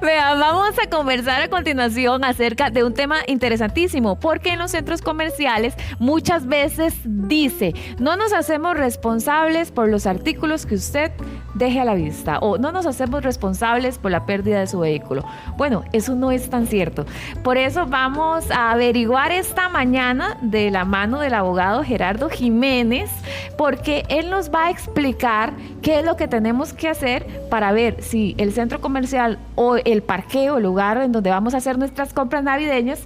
Vea, vamos a conversar a continuación acerca de un tema interesantísimo, porque en los centros comerciales muchas veces dice, no nos hacemos responsables por los artículos que usted deje a la vista, o no nos hacemos responsables por la pérdida de su vehículo. Bueno, eso no es tan cierto. Por eso vamos a averiguar esta mañana de la mano del abogado Gerardo Jiménez, porque él nos va a explicar qué es lo que tenemos que hacer para ver si el centro comercial o el parqueo, el lugar en donde vamos a hacer nuestras compras navideñas,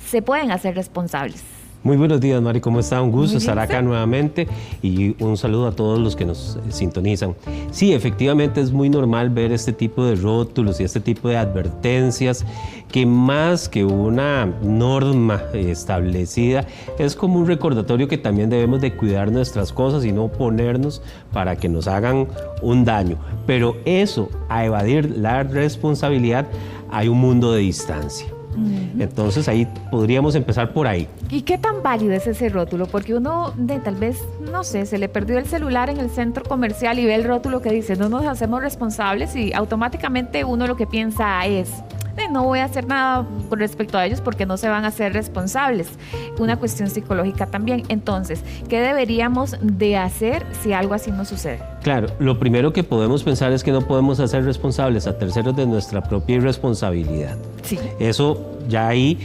se pueden hacer responsables. Muy buenos días, Mari, ¿cómo está? Un gusto estar acá ¿Sí? nuevamente y un saludo a todos los que nos sintonizan. Sí, efectivamente es muy normal ver este tipo de rótulos y este tipo de advertencias que más que una norma establecida es como un recordatorio que también debemos de cuidar nuestras cosas y no ponernos para que nos hagan un daño. Pero eso, a evadir la responsabilidad, hay un mundo de distancia. Entonces ahí podríamos empezar por ahí. ¿Y qué tan válido es ese rótulo? Porque uno tal vez, no sé, se le perdió el celular en el centro comercial y ve el rótulo que dice no nos hacemos responsables y automáticamente uno lo que piensa es no voy a hacer nada con respecto a ellos porque no se van a hacer responsables. Una cuestión psicológica también. Entonces, ¿qué deberíamos de hacer si algo así no sucede? Claro, lo primero que podemos pensar es que no podemos hacer responsables a terceros de nuestra propia irresponsabilidad. Sí. Eso ya ahí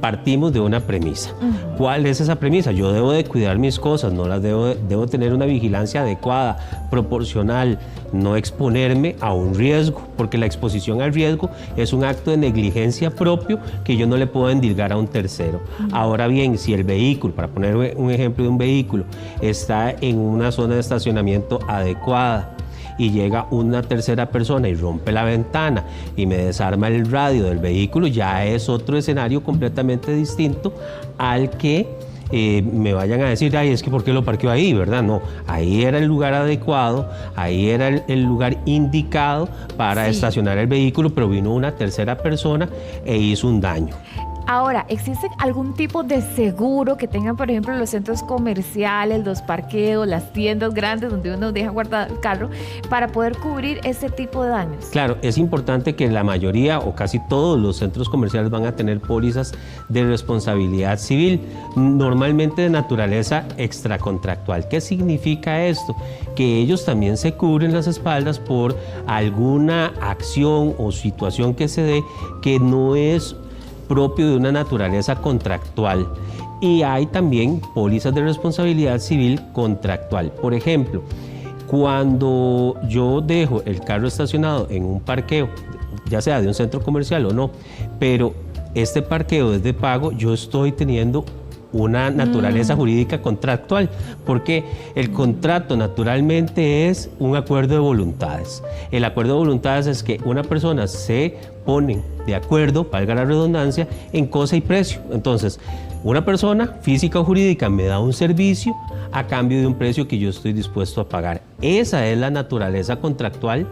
partimos de una premisa. ¿Cuál es esa premisa? Yo debo de cuidar mis cosas, no las debo tener una vigilancia adecuada, proporcional, no exponerme a un riesgo, porque la exposición al riesgo es un acto de negligencia propio que yo no le puedo endilgar a un tercero. Ahora bien, si el vehículo, para poner un ejemplo de un vehículo, está en una zona de estacionamiento adecuada, y llega una tercera persona y rompe la ventana y me desarma el radio del vehículo, ya es otro escenario completamente distinto al que me vayan a decir, ay, es que ¿por qué lo parqueó ahí? ¿Verdad? No, ahí era el lugar adecuado, ahí era el lugar indicado para estacionar el vehículo, pero vino una tercera persona e hizo un daño. Ahora, ¿existe algún tipo de seguro que tengan, por ejemplo, los centros comerciales, los parqueos, las tiendas grandes donde uno deja guardado el carro para poder cubrir ese tipo de daños? Claro, es importante que la mayoría o casi todos los centros comerciales van a tener pólizas de responsabilidad civil, normalmente de naturaleza extracontractual. ¿Qué significa esto? Que ellos también se cubren las espaldas por alguna acción o situación que se dé que no es propio de una naturaleza contractual, y hay también pólizas de responsabilidad civil contractual. Por ejemplo, cuando yo dejo el carro estacionado en un parqueo, ya sea de un centro comercial o no, pero este parqueo es de pago, yo estoy teniendo una naturaleza jurídica contractual, porque el contrato naturalmente es un acuerdo de voluntades. El acuerdo de voluntades es que una persona se pone de acuerdo, valga la redundancia, en cosa y precio. Entonces, una persona física o jurídica me da un servicio a cambio de un precio que yo estoy dispuesto a pagar. Esa es la naturaleza contractual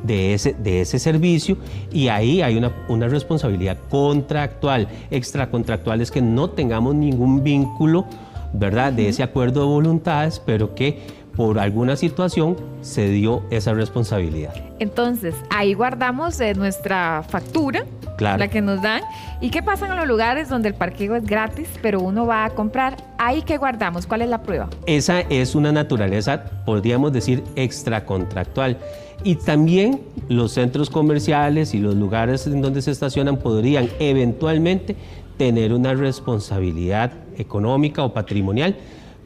de ese servicio, y ahí hay una responsabilidad contractual. Extracontractual es que no tengamos ningún vínculo, ¿verdad?, de ese acuerdo de voluntades, pero que por alguna situación se dio esa responsabilidad. Entonces, ahí guardamos nuestra factura, claro, la que nos dan. ¿Y qué pasa en los lugares donde el parqueo es gratis, pero uno va a comprar? ¿Ahí qué guardamos? ¿Cuál es la prueba? Esa es una naturaleza, podríamos decir, extracontractual. Y también los centros comerciales y los lugares en donde se estacionan podrían eventualmente tener una responsabilidad económica o patrimonial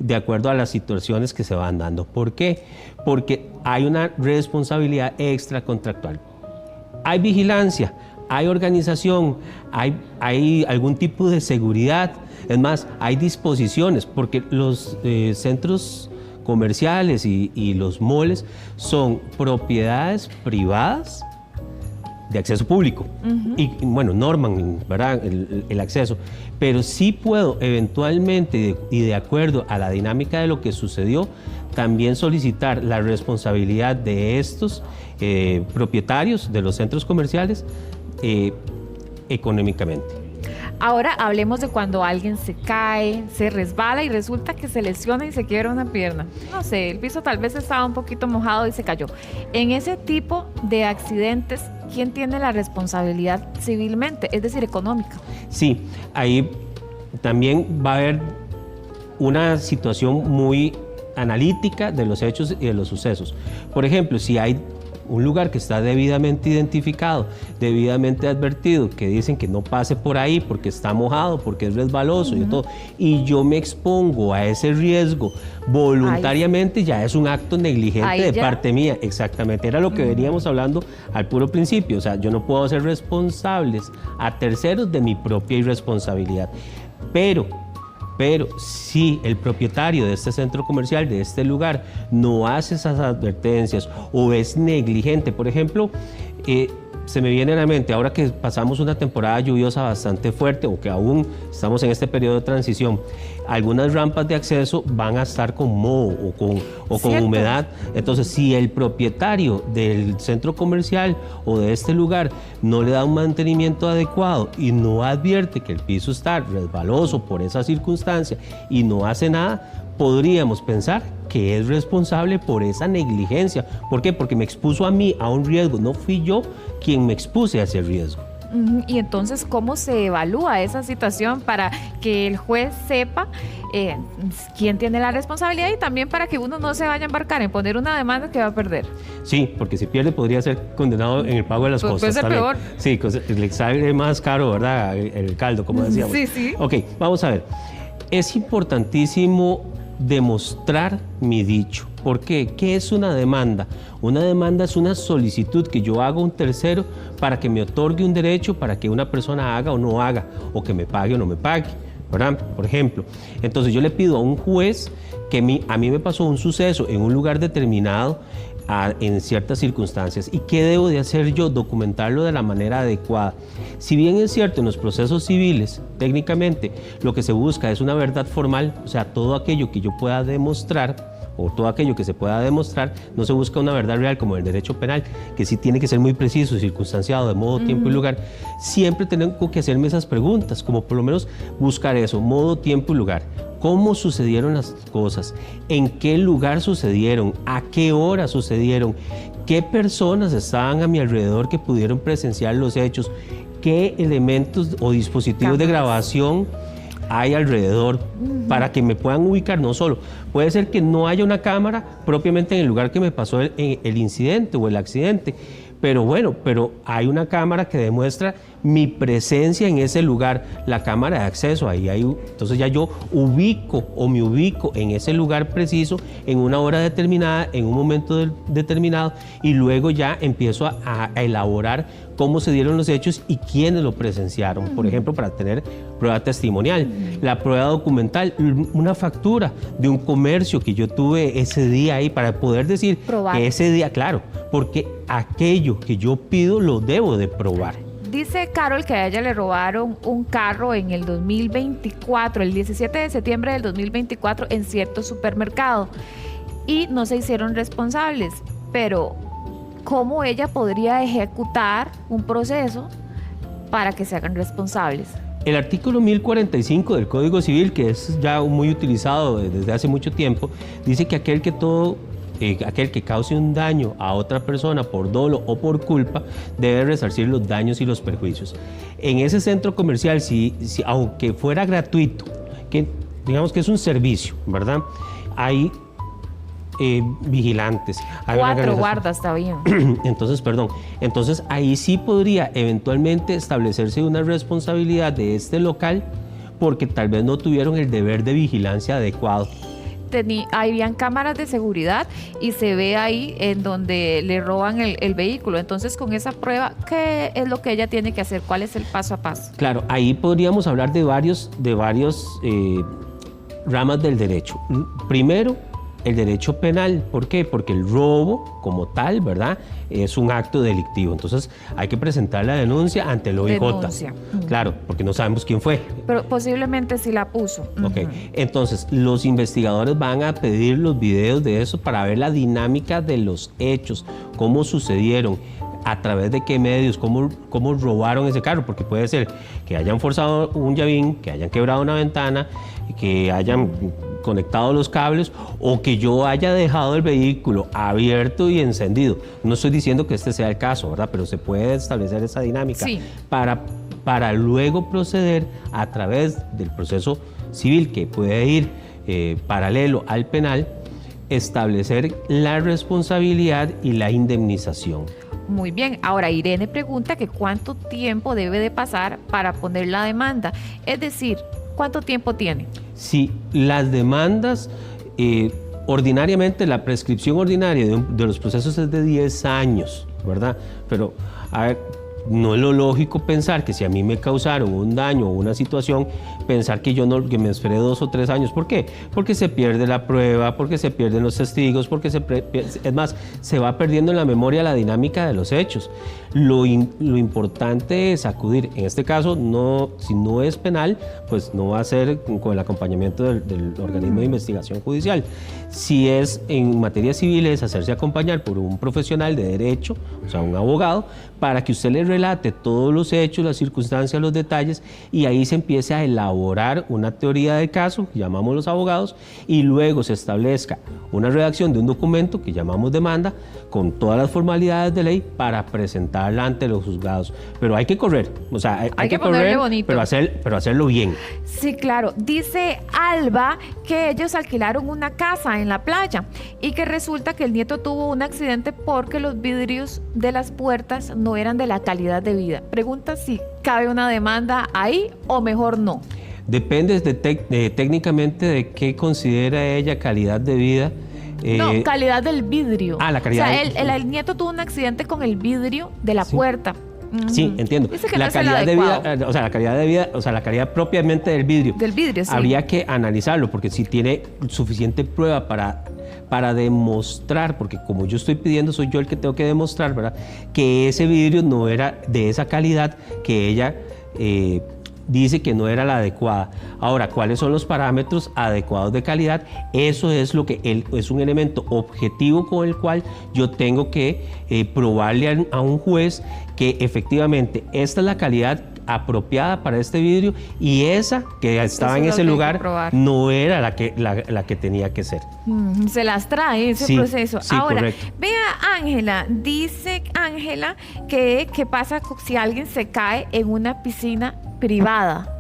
de acuerdo a las situaciones que se van dando. ¿Por qué? Porque hay una responsabilidad extracontractual. Hay vigilancia, hay organización, hay algún tipo de seguridad. Es más, hay disposiciones, porque los centros comerciales y los moles son propiedades privadas de acceso público. Y bueno, norman, ¿verdad?, el acceso, pero sí puedo eventualmente y de acuerdo a la dinámica de lo que sucedió, también solicitar la responsabilidad de estos propietarios de los centros comerciales económicamente. Ahora hablemos de cuando alguien se cae, se resbala y resulta que se lesiona y se quiebra una pierna. No sé, el piso tal vez estaba un poquito mojado y se cayó. En ese tipo de accidentes, ¿quién tiene la responsabilidad civilmente, es decir, económica? Sí, ahí también va a haber una situación muy analítica de los hechos y de los sucesos. Por ejemplo, si hay un lugar que está debidamente identificado, debidamente advertido, que dicen que no pase por ahí porque está mojado, porque es resbaloso y todo, y yo me expongo a ese riesgo voluntariamente, ya es un acto negligente de parte mía. Exactamente, era lo que veníamos hablando al puro principio. O sea, yo no puedo ser responsables a terceros de mi propia irresponsabilidad. Pero si el propietario de este centro comercial, de este lugar, no hace esas advertencias o es negligente, por ejemplo, se me viene a la mente, ahora que pasamos una temporada lluviosa bastante fuerte o que aún estamos en este periodo de transición, algunas rampas de acceso van a estar con moho o con humedad. Entonces, si el propietario del centro comercial o de este lugar no le da un mantenimiento adecuado y no advierte que el piso está resbaloso por esa circunstancia y no hace nada, podríamos pensar que es responsable por esa negligencia. ¿Por qué? Porque me expuso a mí a un riesgo, no fui yo quien me expuse a ese riesgo. Y entonces, ¿cómo se evalúa esa situación para que el juez sepa quién tiene la responsabilidad y también para que uno no se vaya a embarcar en poner una demanda que va a perder? Sí, porque si pierde podría ser condenado en el pago de las costas. Puede ser también. peor. Sí, le sale más caro, ¿verdad? El caldo, como decíamos. Sí, sí. Ok, vamos a ver. Es importantísimo demostrar mi dicho. ¿Por qué? ¿Qué es una demanda? Una demanda es una solicitud que yo hago a un tercero para que me otorgue un derecho, para que una persona haga o no haga, o que me pague o no me pague, ¿verdad? Por ejemplo, entonces yo le pido a un juez que a mí me pasó un suceso en un lugar determinado, en ciertas circunstancias. ¿Y qué debo de hacer yo? Documentarlo de la manera adecuada. Si bien es cierto, en los procesos civiles, técnicamente, lo que se busca es una verdad formal, o sea, todo aquello que yo pueda demostrar, o todo aquello que se pueda demostrar, no se busca una verdad real como el derecho penal, que sí tiene que ser muy preciso, circunstanciado, de modo, tiempo y lugar. Siempre tengo que hacerme esas preguntas, como por lo menos buscar eso, modo, tiempo y lugar. ¿Cómo sucedieron las cosas? ¿En qué lugar sucedieron? ¿A qué hora sucedieron? ¿Qué personas estaban a mi alrededor que pudieron presenciar los hechos? ¿Qué elementos o dispositivos de grabación hay alrededor para que me puedan ubicar? No solo, puede ser que no haya una cámara propiamente en el lugar que me pasó el incidente o el accidente, pero bueno, hay una cámara que demuestra mi presencia en ese lugar, la cámara de acceso, entonces ya yo me ubico en ese lugar preciso, en una hora determinada, en un momento determinado, y luego ya empiezo a elaborar cómo se dieron los hechos y quiénes lo presenciaron, por ejemplo, para tener prueba testimonial, la prueba documental, una factura de un comercio que yo tuve ese día ahí, para poder decir que ese día, claro, porque aquello que yo pido lo debo de probar. Dice Carol que a ella le robaron un carro en el 2024, el 17 de septiembre del 2024, en cierto supermercado, y no se hicieron responsables. Pero, ¿cómo ella podría ejecutar un proceso para que se hagan responsables? El artículo 1045 del Código Civil, que es ya muy utilizado desde hace mucho tiempo, dice que aquel que cause un daño a otra persona por dolo o por culpa debe resarcir los daños y los perjuicios. En ese centro comercial, aunque fuera gratuito, que digamos que es un servicio, ¿verdad? Hay vigilantes. 4 guardas, está bien. Entonces ahí sí podría eventualmente establecerse una responsabilidad de este local porque tal vez no tuvieron el deber de vigilancia adecuado. Habían cámaras de seguridad y se ve ahí en donde le roban el vehículo. Entonces, con esa prueba, ¿qué es lo que ella tiene que hacer? ¿Cuál es el paso a paso? Claro, ahí podríamos hablar de varios ramas del derecho. Primero, el derecho penal. ¿Por qué? Porque el robo como tal, ¿verdad?, es un acto delictivo. Entonces hay que presentar la denuncia ante el OIJ. Claro, porque no sabemos quién fue. Pero posiblemente sí la puso. Ok, entonces los investigadores van a pedir los videos de eso para ver la dinámica de los hechos, cómo sucedieron. a través de qué medios, cómo robaron ese carro, porque puede ser que hayan forzado un llavín, que hayan quebrado una ventana, que hayan conectado los cables o que yo haya dejado el vehículo abierto y encendido. No estoy diciendo que este sea el caso, ¿verdad? Pero se puede establecer esa dinámica para luego proceder a través del proceso civil que puede ir paralelo al penal, establecer la responsabilidad y la indemnización. Muy bien, ahora Irene pregunta que cuánto tiempo debe de pasar para poner la demanda, es decir, ¿cuánto tiempo tiene? Sí, las demandas, ordinariamente la prescripción ordinaria de los procesos es de 10 años, ¿verdad? Pero, a ver, no es lo lógico pensar que si a mí me causaron un daño o una situación, pensar que que me esperé 2 o 3 años. ¿Por qué? Porque se pierde la prueba, porque se pierden los testigos, porque es más, se va perdiendo en la memoria la dinámica de los hechos. Lo importante es acudir, en este caso, si no es penal, pues no va a ser con el acompañamiento del organismo de investigación judicial. Si es en materia civil, es hacerse acompañar por un profesional de derecho, o sea, un abogado, para que usted le relate todos los hechos, las circunstancias, los detalles, y ahí se empiece a elaborar una teoría de caso, que llamamos los abogados, y luego se establezca una redacción de un documento, que llamamos demanda, con todas las formalidades de ley para presentarla ante los juzgados. Pero hay que correr, o sea, hay que correr, bonito. Pero hacerlo bien. Sí, claro. Dice Alba que ellos alquilaron una casa en la playa y que resulta que el nieto tuvo un accidente porque los vidrios de las puertas no eran de la calidad de vida. Pregunta si cabe una demanda ahí o mejor no. Depende técnicamente de qué considera ella calidad de vida. No, calidad del vidrio. La calidad. O sea, el nieto tuvo un accidente con el vidrio de la puerta. Sí, entiendo. Dice que la no calidad de vida, la calidad de vida, la calidad propiamente del vidrio. Del vidrio, sí. Habría que analizarlo porque si tiene suficiente prueba para demostrar, porque como yo estoy pidiendo, soy yo el que tengo que demostrar, ¿verdad?, que ese vidrio no era de esa calidad que ella dice que no era la adecuada. Ahora, ¿cuáles son los parámetros adecuados de calidad? Eso es lo que es un elemento objetivo con el cual yo tengo que probarle a un juez que efectivamente esta es la calidad apropiada para este vidrio y esa que estaba en ese lugar no era la que tenía que ser. Se las trae ese proceso. Sí, ahora, correcto. Vea Ángela, dice Ángela que qué pasa si alguien se cae en una piscina privada.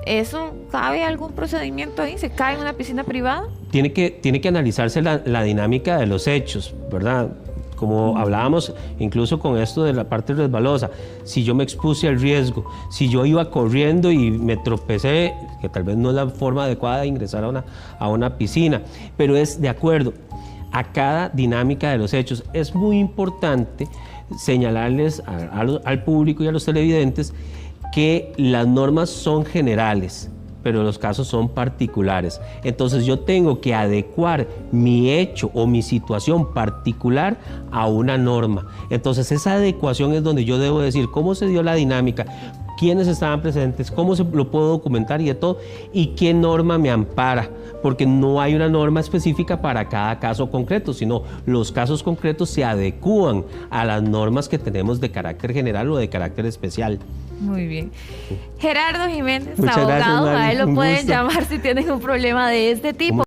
¿Eso cabe algún procedimiento ahí? ¿Se cae en una piscina privada? Tiene que analizarse la dinámica de los hechos, ¿verdad? Como hablábamos incluso con esto de la parte resbalosa, si yo me expuse al riesgo, si yo iba corriendo y me tropecé, que tal vez no es la forma adecuada de ingresar a una piscina, pero es de acuerdo a cada dinámica de los hechos. Es muy importante señalarles al público y a los televidentes que las normas son generales, pero los casos son particulares. Entonces yo tengo que adecuar mi hecho o mi situación particular a una norma. Entonces esa adecuación es donde yo debo decir cómo se dio la dinámica, quiénes estaban presentes, cómo se lo puedo documentar y de todo, y qué norma me ampara, porque no hay una norma específica para cada caso concreto, sino los casos concretos se adecúan a las normas que tenemos de carácter general o de carácter especial. Muy bien. Gerardo Jiménez, Muchas abogado, gracias, Mari. a él lo Un pueden gusto. llamar si tienen un problema de este tipo.